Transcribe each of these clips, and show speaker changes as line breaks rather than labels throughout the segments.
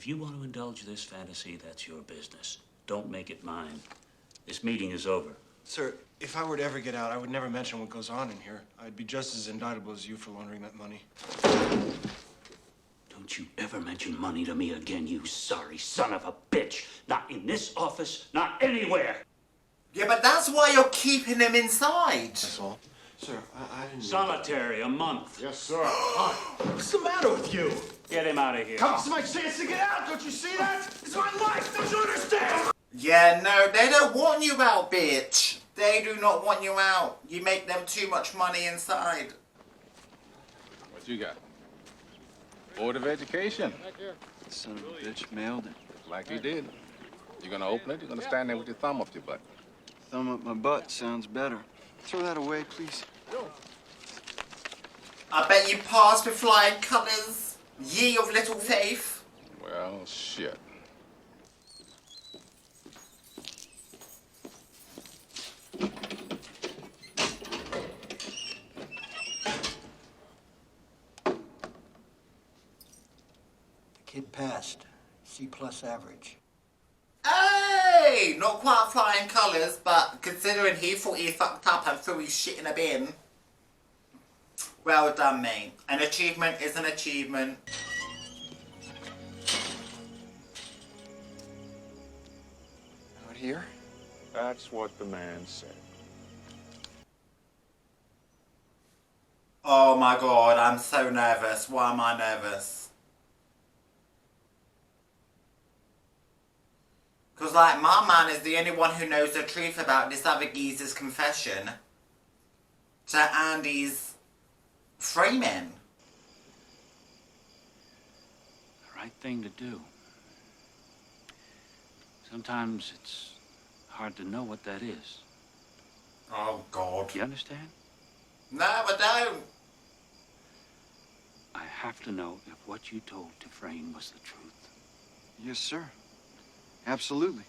If you want to indulge this fantasy, that's your business. Don't make it mine. This meeting is over.
Sir, if I were to ever get out, I would never mention what goes on in here. I'd be just as indictable as you for laundering that money.
Don't you ever mention money to me again, you sorry son of a bitch. Not in this office, not anywhere.
Yeah, but that's why you're keeping him inside.
That's all. Sir, I didn't...
Solitary, a month.
Yes, sir. What's the matter with you?
Get him out of here.
It's my chance to get out. Don't you see that? It's my life. Don't you understand?
Yeah, no, they don't want you out, bitch. They do not want you out. You make them too much money inside.
What you got? Board of Education.
Son of a bitch mailed it.
Like you did. You're gonna open it, you're gonna stand there with your thumb up your butt.
Thumb up my butt sounds better. Throw that away, please.
I bet you passed with flying colours. Ye of little faith.
Well, shit.
Kid passed. C+ average.
Hey! Not quite flying colours, but considering he thought he fucked up and threw his shit in a bin. Well done, mate. An achievement is an achievement.
Out here?
That's what the man said.
Oh my god, I'm so nervous. Why am I nervous? Because, like, my man is the only one who knows the truth about this other geezer's confession to Andy's Freeman.
The right thing to do. Sometimes it's hard to know what that is.
Oh, God.
You understand?
No, I don't.
I have to know if what you told Dufresne was the truth.
Yes, sir. Absolutely.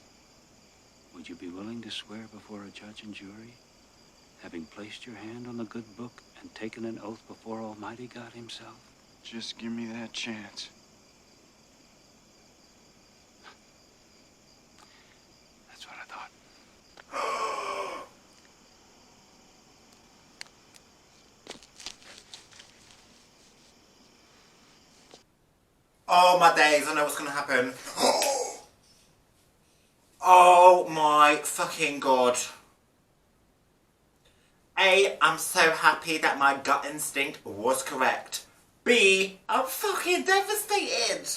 Would you be willing to swear before a judge and jury, having placed your hand on the good book and taken an oath before Almighty God himself?
Just give me that chance.
That's what I thought.
Oh, my days. I know what's going to happen. Oh my fucking god. A, I'm so happy that my gut instinct was correct. B, I'm fucking devastated.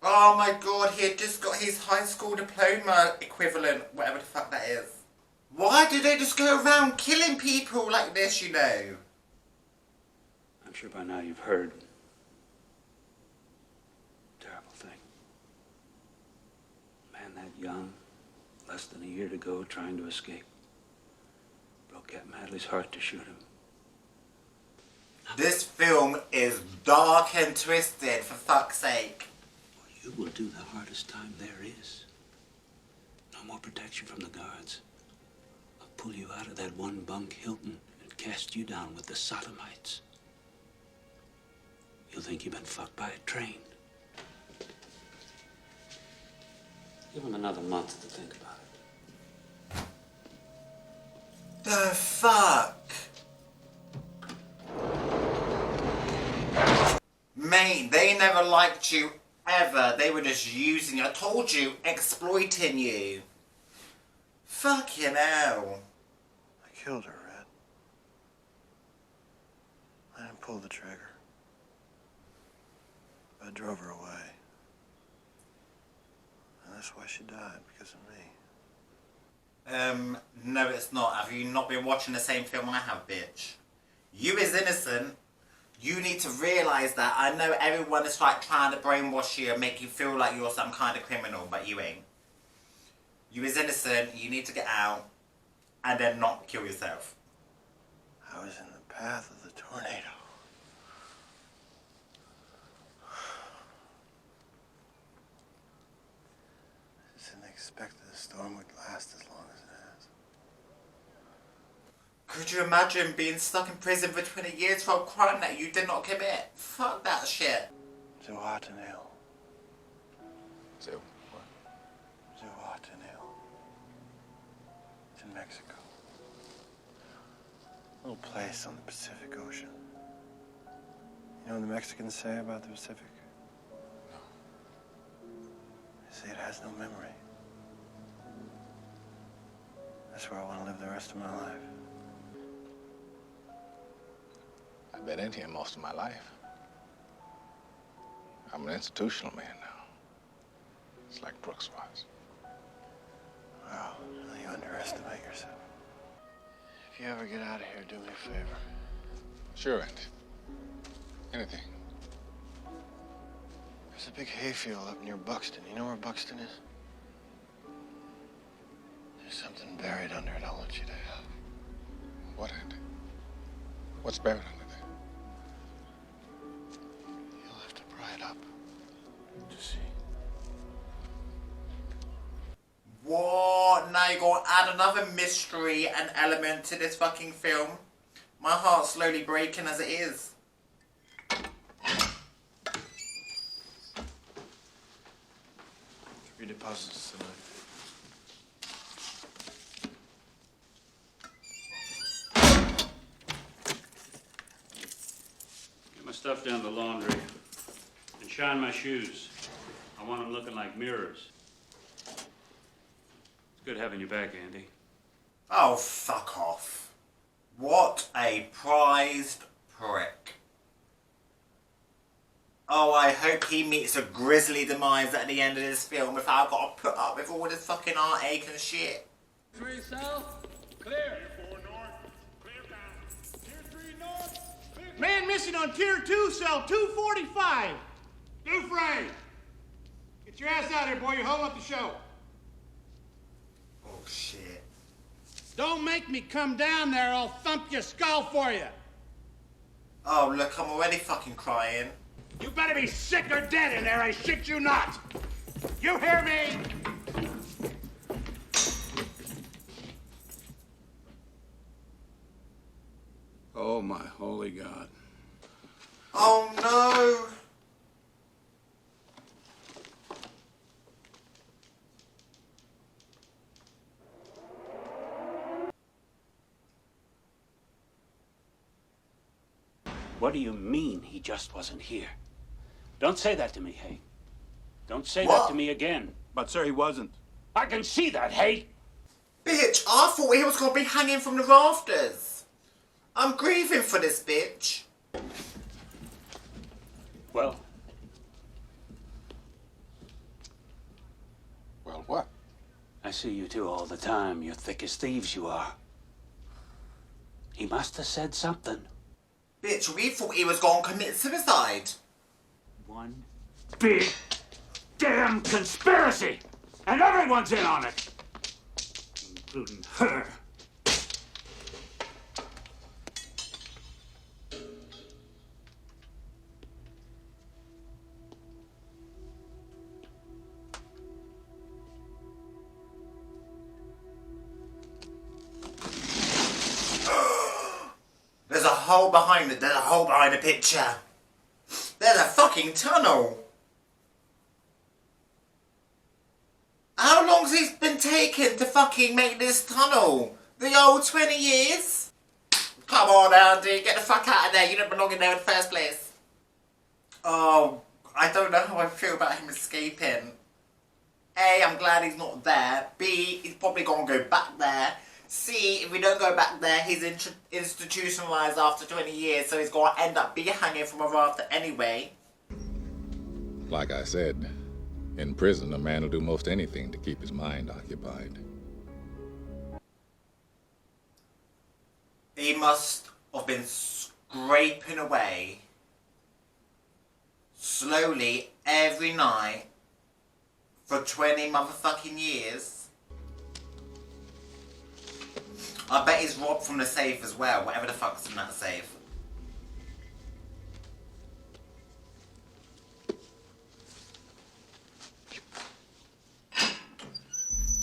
Oh my god, he had just got his high school diploma equivalent, whatever the fuck that is. Why do they just go around killing people like this, you know?
I'm sure by now you've heard. Terrible thing. That young, less than a year to go, trying to escape. Broke Captain Hadley's heart to shoot him.
This film is dark and twisted, for fuck's sake.
Well, you will do the hardest time there is. No more protection from the guards. I'll pull you out of that one bunk Hilton and cast you down with the sodomites. You'll think you've been fucked by a train. Give him another month to think about it.
The fuck? Mate, they never liked you ever. They were just using you. I told you, exploiting you. Fucking hell.
I killed her, Red. I didn't pull the trigger. I drove her away. That's why she died, because of me.
No it's not. Have you not been watching the same film I have, bitch? You is innocent. You need to realise that. I know everyone is like trying to brainwash you and make you feel like you're some kind of criminal, but you ain't. You is innocent. You need to get out and then not kill yourself.
I was in the path of the tornado. Expected the storm would last as long as it has.
Could you imagine being stuck in prison for 20 years for a crime that you did not commit? Fuck that shit.
Too hot to nail.
So, what?
Zihuatanejo. It's in Mexico. A little place on the Pacific Ocean. You know what the Mexicans say about the Pacific?
No.
They say it has no memory. That's where I want to live the rest of my life.
I've been in here most of my life. I'm an institutional man now. It's like Brooks was.
Wow, you underestimate yourself. If you ever get out of here, do me a favor.
Sure, Andy. Anything.
There's a big hayfield up near Buxton. You know where Buxton is? There's something buried under it I want you to have.
What, Andy? What's buried under there?
You'll have to pry it up to see.
What? Now you're gonna add another mystery and element to this fucking film? My heart's slowly breaking as it is.
3 deposits tonight.
Get my stuff down the laundry and shine my shoes. I want them looking like mirrors. It's good having you back, Andy.
Oh, fuck off. What a prized prick. Oh, I hope he meets a grisly demise at the end of this film if I've got to put up with all this fucking heartache and shit.
3 south, clear.
4 north, clear bound. Tier 3 north, clear.
Man missing on Tier 2, cell 245. Dufresne. Get your ass out here, boy. You're holding up the show.
Oh, shit.
Don't make me come down there. I'll thump your skull for you.
Oh, look, I'm already fucking crying.
You better be sick or dead in there. I shit you not. You hear me?
Oh, my holy God.
Oh, no.
What do you mean he just wasn't here? Don't say that to me, Hay. Don't say
What?
that to me again.
But, sir, he wasn't.
I can see that, Hay.
Bitch, I thought he was gonna be hanging from the rafters. I'm grieving for this bitch.
Well,
Well, what?
I see you two all the time. You're thick as thieves, you are. He must have said something.
Bitch, we thought he was gonna commit suicide.
One big damn conspiracy! And everyone's in on it! Including her.
There's a hole behind it. There's a hole behind the picture. There's a fucking tunnel. How long's it been taking to fucking make this tunnel? The old 20 years? Come on, Andy. Get the fuck out of there. You don't belong in there in the first place. Oh, I don't know how I feel about him escaping. A, I'm glad he's not there. B, he's probably gonna go back there. C, if we don't go back there, he's institutionalized after 20 years, so he's gonna end up being hanging from a rafter anyway.
Like I said, in prison, a man will do most anything to keep his mind occupied.
He must have been scraping away slowly every night for 20 motherfucking years. I bet he's robbed from the safe as well, whatever the fuck's in that safe.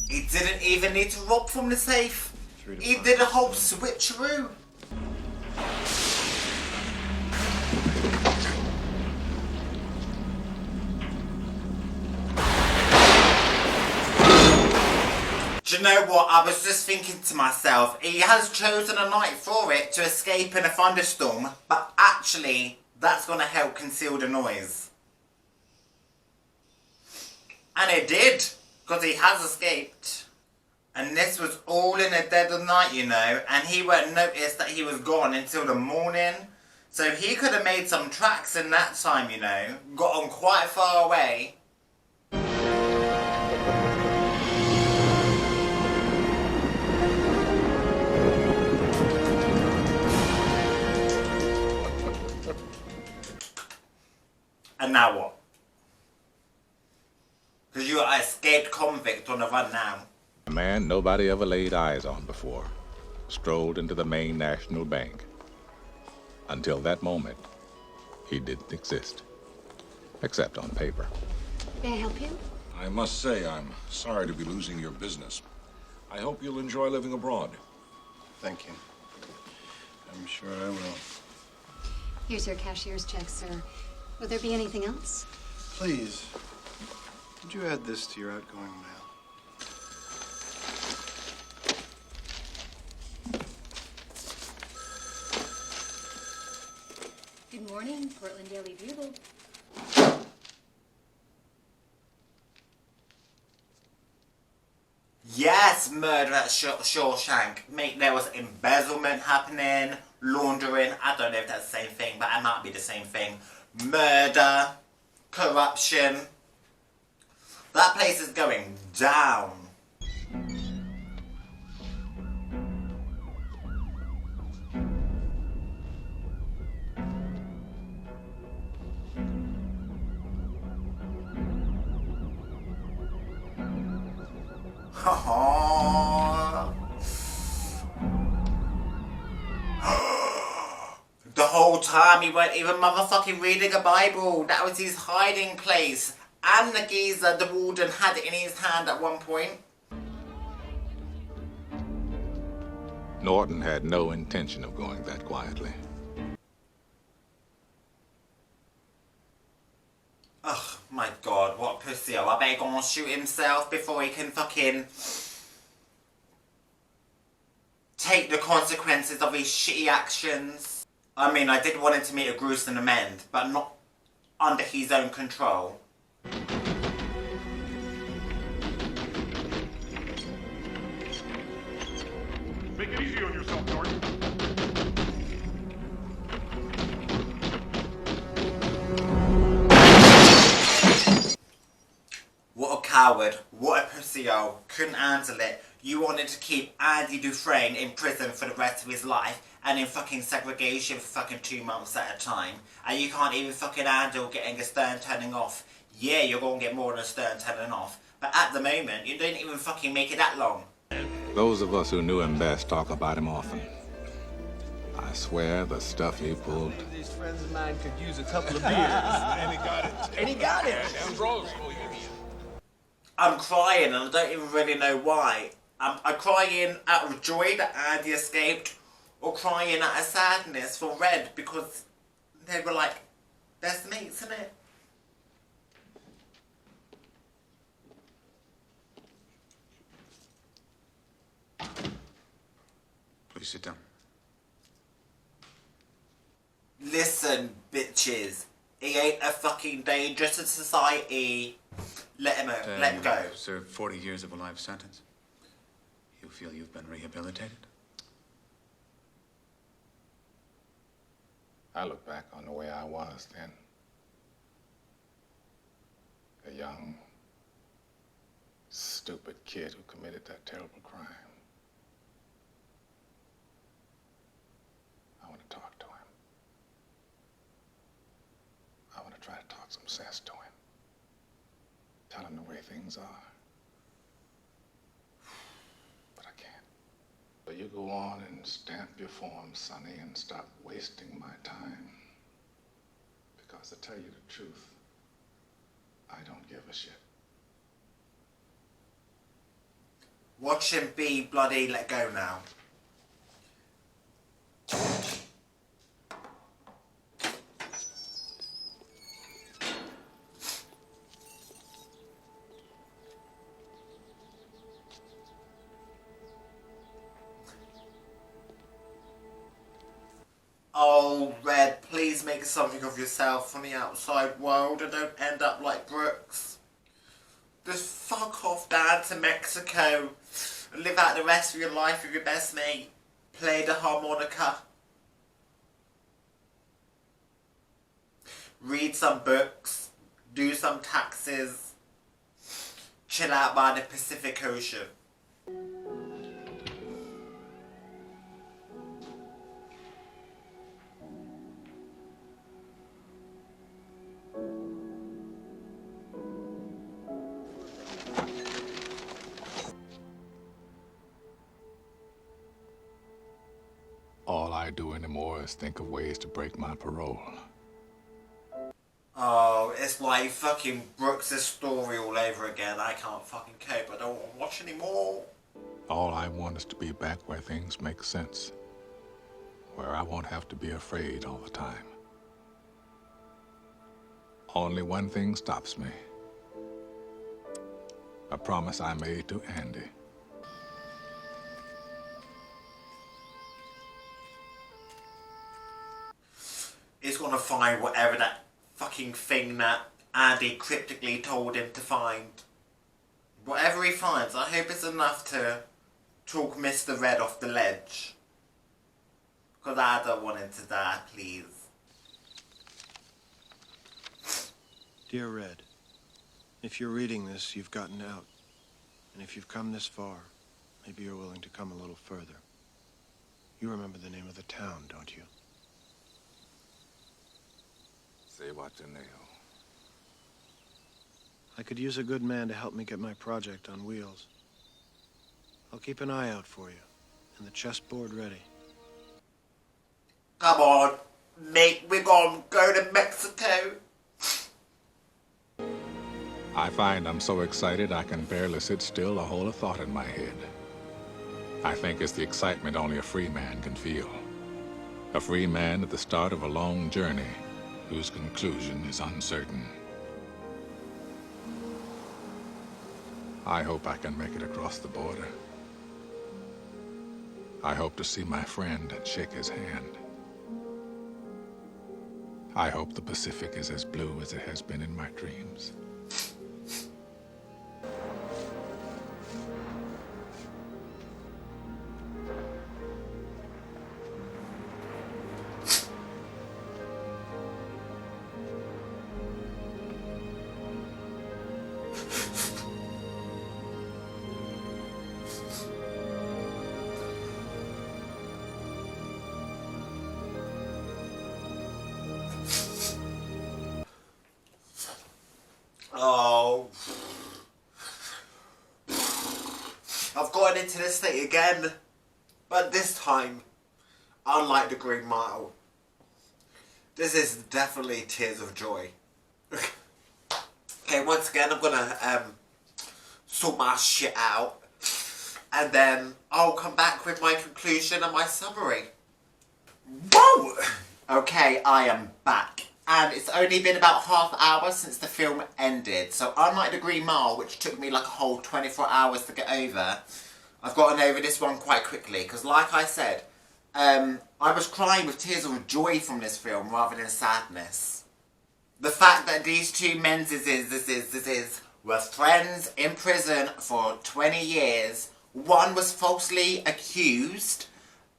He didn't even need to rob from the safe. He did a whole switcheroo. Do you know what? I was just thinking to myself, he has chosen a night for it to escape in a thunderstorm, but actually, that's going to help conceal the noise. And it did, because he has escaped. And this was all in the dead of night, you know, and he won't notice that he was gone until the morning. So he could have made some tracks in that time, you know, got on quite far away. And now what? Because you're an escaped convict on the run now.
A man nobody ever laid eyes on before strolled into the Maine National Bank. Until that moment, he didn't exist. Except on paper.
May I help you?
I must say, I'm sorry to be losing your business. I hope you'll enjoy living abroad.
Thank you. I'm sure I will.
Here's your cashier's check, sir. Will there be anything else?
Please, could you add this to your outgoing mail?
Good morning, Portland Daily Bugle.
Yes, murder at Shawshank. Mate, there was embezzlement happening, laundering. I don't know if that's the same thing, but it might be the same thing. Murder, corruption. That place is going down. The whole time he weren't even motherfucking reading a Bible. That was his hiding place. And the geezer, the warden, had it in his hand at one point.
Norton had no intention of going that quietly.
Ugh, my God, what a pussy. I bet he's gonna shoot himself before he can fucking take the consequences of his shitty actions. I mean, I did want him to meet a gruesome end, but not under his own control.
Make it easy on yourself, Norton.
What a coward. What a pussy-o. Couldn't handle it. You wanted to keep Andy Dufresne in prison for the rest of his life and in fucking segregation for fucking 2 months at a time. And you can't even fucking handle getting a stern turning off. Yeah, you're gonna get more than a stern turning off. But at the moment, you didn't even fucking make it that long.
Those of us who knew him best talk about him often. I swear the stuff he pulled.
These friends of mine could use a couple of beers. And he got it. And he got it.
I'm crying and I don't even really know why. I'm crying out of joy that Andy escaped, or crying out of sadness for Red because they were like best mates, innit?
Please sit down.
Listen, bitches. He ain't a fucking danger to society. Let him out. Let him go.
Served 40 years of a life sentence. You feel you've been rehabilitated?
I look back on the way I was then. A young, stupid kid who committed that terrible crime. I want to talk to him. I want to try to talk some sense to him. Tell him the way things are. But I can't. So you go on and stamp your form, Sonny, and stop wasting my time. Because to tell you the truth, I don't give a shit.
Watch him be bloody let go now. Oh, Red, please make something of yourself from the outside world and don't end up like Brooks. Just fuck off down to Mexico and live out the rest of your life with your best mate. Play the harmonica. Read some books. Do some taxes. Chill out by the Pacific Ocean.
All I do anymore is think of ways to break my parole.
Oh, it's like fucking Brooks' story all over again. I can't fucking cope. I don't want to watch anymore.
All I want is to be back where things make sense. Where I won't have to be afraid all the time. Only one thing stops me. A promise I made to Andy.
He's gonna find whatever that fucking thing that Andy cryptically told him to find. Whatever he finds, I hope it's enough to talk Mr. Red off the ledge. Because I don't want him to die, please.
Dear Red, if you're reading this, you've gotten out. And if you've come this far, maybe you're willing to come a little further. You remember the name of the town, don't you? I could use a good man to help me get my project on wheels. I'll keep an eye out for you, and the chessboard ready.
Come on, mate, we're gonna go to Mexico.
I find I'm so excited I can barely sit still or hold a thought in my head. I think it's the excitement only a free man can feel. A free man at the start of a long journey whose conclusion is uncertain. I hope I can make it across the border. I hope to see my friend and shake his hand. I hope the Pacific is as blue as it has been in my dreams.
Oh. I've gotten into this thing again. But this time, unlike the Green Mile, this is definitely tears of joy. Okay, once again, I'm gonna sort my shit out. And then I'll come back with my conclusion and my summary. Whoa! Okay, I am back. And it's only been about half an hour since the film ended. So unlike the Green Mile, which took me like a whole 24 hours to get over, I've gotten over this one quite quickly. Because like I said, I was crying with tears of joy from this film rather than sadness. The fact that these two men were friends in prison for 20 years. One was falsely accused,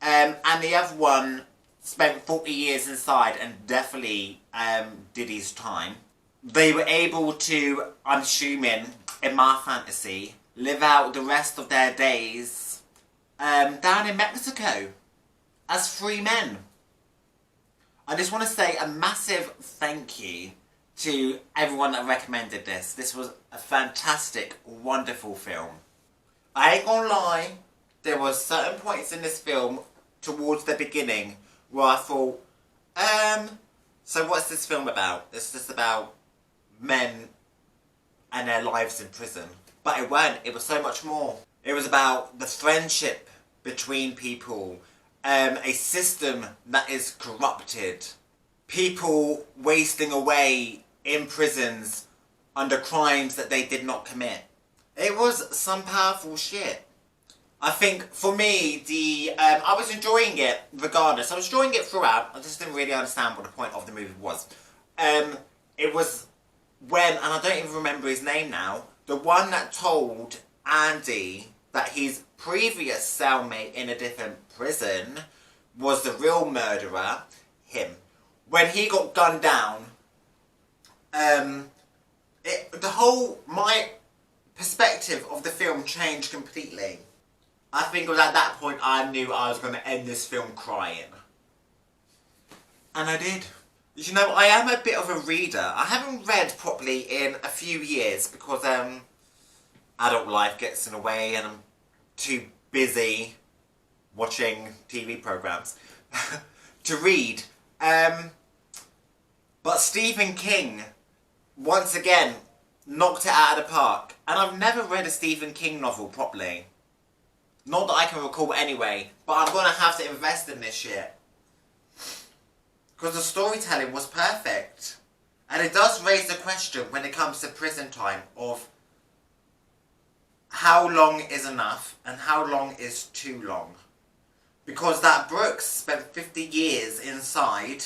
and the other one spent 40 years inside and definitely did his time. They were able to, I'm assuming, in my fantasy, live out the rest of their days down in Mexico as free men. I just want to say a massive thank you to everyone that recommended this. This was a fantastic, wonderful film. I ain't gonna lie, there were certain points in this film towards the beginning where I thought, so what's this film about? It's just about men and their lives in prison. But it weren't, it was so much more. It was about the friendship between people, a system that is corrupted, people wasting away in prisons under crimes that they did not commit. It was some powerful shit. I think for me, I was enjoying it regardless. I was enjoying it throughout. I just didn't really understand what the point of the movie was. It was when, and I don't even remember his name now, the one that told Andy that his previous cellmate in a different prison was the real murderer, him. When he got gunned down, my perspective of the film changed completely. I think it was at that point I knew I was going to end this film crying. And I did. You know, I am a bit of a reader. I haven't read properly in a few years because adult life gets in the way and I'm too busy watching TV programmes to read. But Stephen King, once again, knocked it out of the park. And I've never read a Stephen King novel properly. Not that I can recall anyway, but I'm going to have to invest in this shit. Because the storytelling was perfect. And it does raise the question when it comes to prison time of how long is enough and how long is too long. Because that Brooks spent 50 years inside,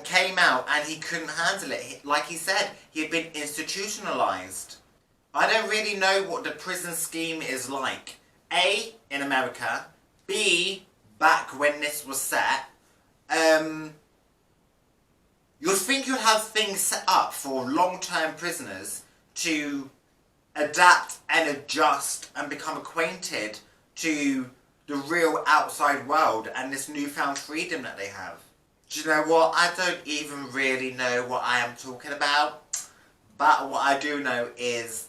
came out and he couldn't handle it. Like he said, he had been institutionalized. I don't really know what the prison scheme is like. A, in America. B, back when this was set. You'd think you'd have things set up for long-term prisoners to adapt and adjust and become acquainted to the real outside world and this newfound freedom that they have. Do you know what? I don't even really know what I am talking about. But what I do know is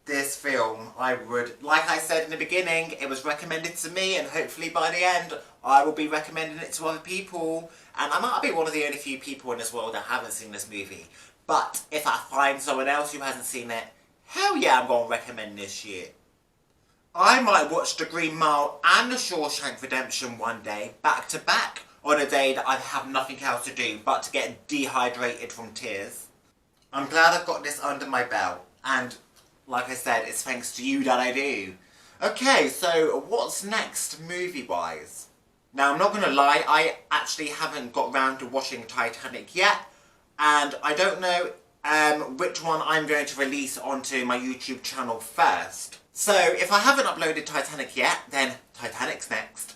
this film, I would, like I said in the beginning, it was recommended to me and hopefully by the end I will be recommending it to other people. And I might be one of the only few people in this world that haven't seen this movie. But if I find someone else who hasn't seen it, hell yeah, I'm going to recommend this shit. I might watch The Green Mile and The Shawshank Redemption one day, back to back, on a day that I have nothing else to do but to get dehydrated from tears. I'm glad I've got this under my belt, and like I said, it's thanks to you that I do. Okay, so what's next movie-wise? Now, I'm not going to lie, I actually haven't got round to watching Titanic yet, and I don't know which one I'm going to release onto my YouTube channel first. So, if I haven't uploaded Titanic yet, then Titanic's next.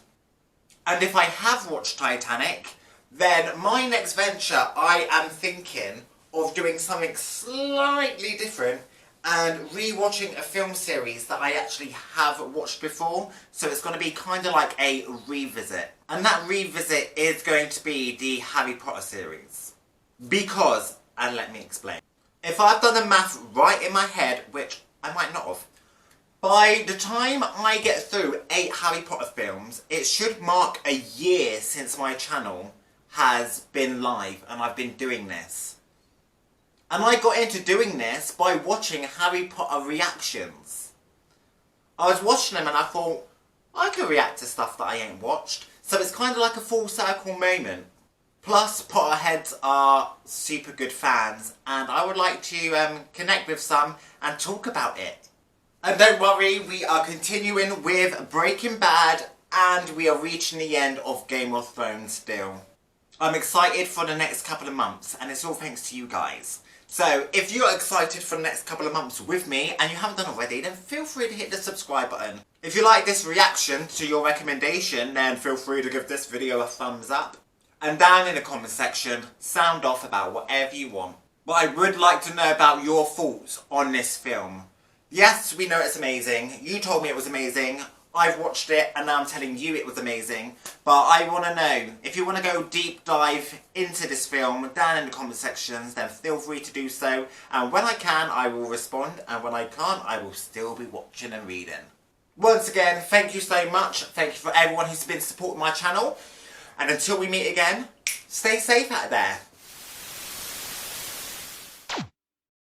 And if I have watched Titanic, then my next venture, I am thinking of doing something slightly different and re-watching a film series that I actually have watched before. So it's going to be kind of like a revisit. And that revisit is going to be the Harry Potter series. Because, and let me explain. If I've done the math right in my head, which I might not have, by the time I get through 8 Harry Potter films, it should mark a year since my channel has been live and I've been doing this. And I got into doing this by watching Harry Potter reactions. I was watching them and I thought, I could react to stuff that I ain't watched. So it's kind of like a full circle moment. Plus, Potterheads are super good fans and I would like to connect with some and talk about it. And don't worry, we are continuing with Breaking Bad and we are reaching the end of Game of Thrones still. I'm excited for the next couple of months and it's all thanks to you guys. So, if you're excited for the next couple of months with me and you haven't done already, then feel free to hit the subscribe button. If you like this reaction to your recommendation, then feel free to give this video a thumbs up. And down in the comment section, sound off about whatever you want. But I would like to know about your thoughts on this film. Yes, we know it's amazing. You told me it was amazing. I've watched it and now I'm telling you it was amazing. But I want to know, if you want to go deep dive into this film down in the comment sections, then feel free to do so. And when I can, I will respond. And when I can't, I will still be watching and reading. Once again, thank you so much. Thank you for everyone who's been supporting my channel. And until we meet again, stay safe out there.